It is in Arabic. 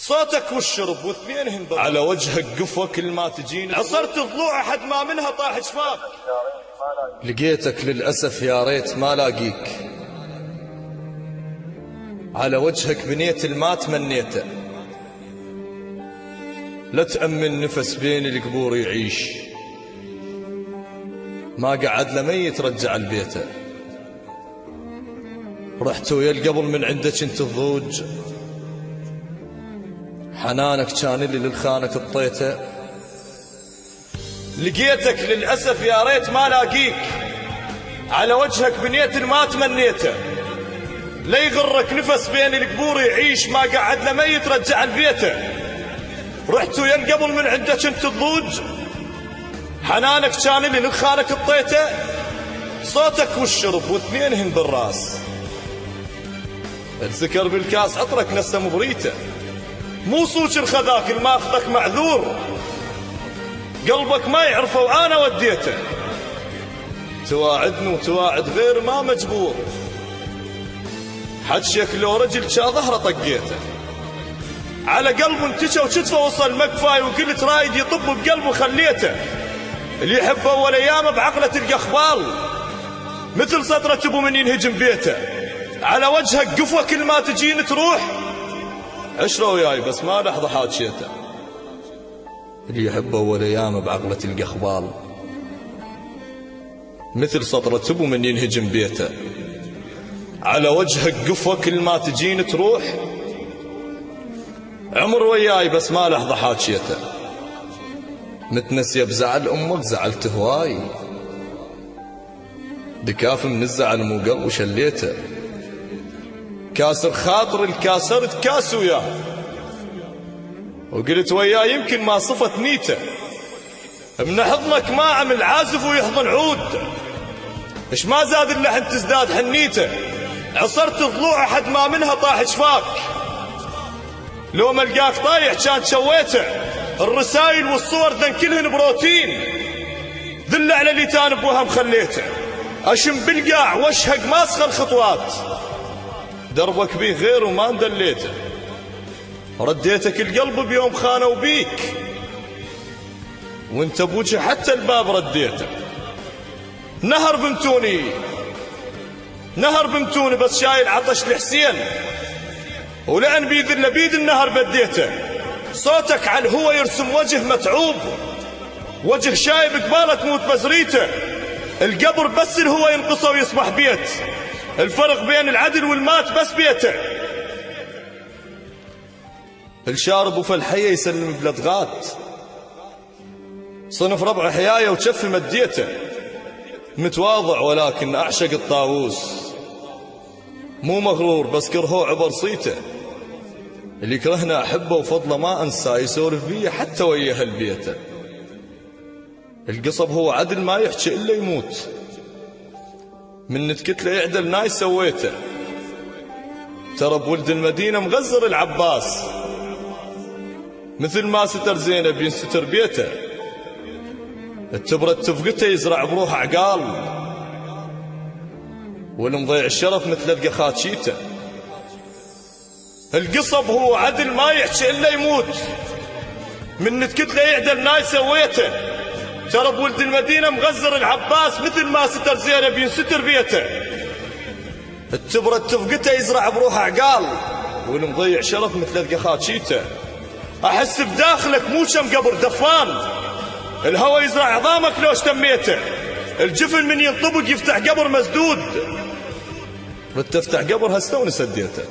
صوتك والشرب واثنينهن على وجهك قفوة كل ما تجيني عصرت الضلوع أحد ما منها طاح شفاك. لقيتك للأسف يا ريت ما لاقيك، على وجهك بنيت الما تمنيته، لا تأمن نفس بين القبور يعيش، ما قعد لميت رجع لبيته، رحت ويا القبر من عندك انت الضوج، حنانك كان اللي للخانك اطيته. لقيتك للأسف يا ريت ما لاقيك، على وجهك بنيت ما تمنيته، لا يغرك نفس بين القبور يعيش، ما قعد لميت رجع لبيته، رحت ويا القبر من عندك انت الضوج، حنانك كان اللي للخانك اطيته. صوتك والشرب واثنينهن بالراس، الذكر بالكاس عطرك نسم بريته، مو صوج الخذاك الماخذك معذور، قلبك ما يعرفه وانا وديته، تواعدني وتواعد غير ما مجبور، حجك لو رجل شا ظهره طقيته، على قلب انتشى وكتفه وصل مكفاي، وقلت رايد يطب بقلبه خليته، اللي يحب اول ايامه بعقله تلقى اخبال، مثل سطرة ابو من ينهجم بيته، على وجهك قفوة كل ما تجيني تروح، عشرة وياي بس ما لحظة حاجيته، اللي يحب اول ايامه بعقله تلقى اخبال، مثل سطرة ابو من ينهجم بيته، على وجهك قفوة كل ما تجيني تروح، عمر وياي بس ما لحظة حاجيته، متنسيه بزعل امك زعلت هواي، دكاف من الزعل مو قلب وشليته، كاسر خاطر الكاسرت كاس وياه، وقلت وياه يمكن ما صفت نيته، من حضنك ما عمل عازف ويحضن عود، اش ما زاد اللحن تزداد حنيته، عصرت ضلوع احد ما منها طاح شفاك، لو ملقاك طايح كان شويته، الرسايل والصور ذن كلهن بروتين، ذل على اللي تان بوهم خليته، اشم بالقاع واشهق ماسخ الخطوات، دربك بيه غير وما اندليته، رديتك القلب بيوم خانوا بيك، وانت بوجه حتى الباب رديته، نهر بمتوني بس شايل عطش لحسين، ولأن بيذل بيد النهر بديته، صوتك على الهوى يرسم وجه متعوب، وجه شايب قباله تموت بزريته، القبر بس الهوى ينقصه ويصبح بيت، الفرق بين العدل والمات بس بيته، الشارب وفي الحية يسلم بلدغات، صنف ربع حياية وشف مديته، متواضع ولكن أعشق الطاووس، مو مغرور بس كرهه عبر صيته، اللي يكرهنا أحبه وفضله ما أنسى، يسولف بيه حتى ويا أهل بيته، القصب هو عدل ما يحكي إلا يموت، من نتكت له يعدل ناي سويته، ترى بولد المدينة مغزر العباس، مثل ما ستر زينب ينستر بيته، التبرة تفقته يزرع بروح عقال، والمضيع الشرف مثل القخات شيته، القصب هو عدل ما يحكي إلا يموت، من نتكت له يعدل ناي سويته، ترى بولد المدينة مغزر العباس، مثل ما ستر زينب ينستر بيته، التبرة تفقته يزرع بروح عقال، والمضيع شرف مثل القخات شيته، احس بداخلك مو كم قبر دفان، الهوى يزرع عظامك لو اشتميته، الجفن من ينطبق يفتح قبر مسدود، رد تفتح قبر هستوني سديته.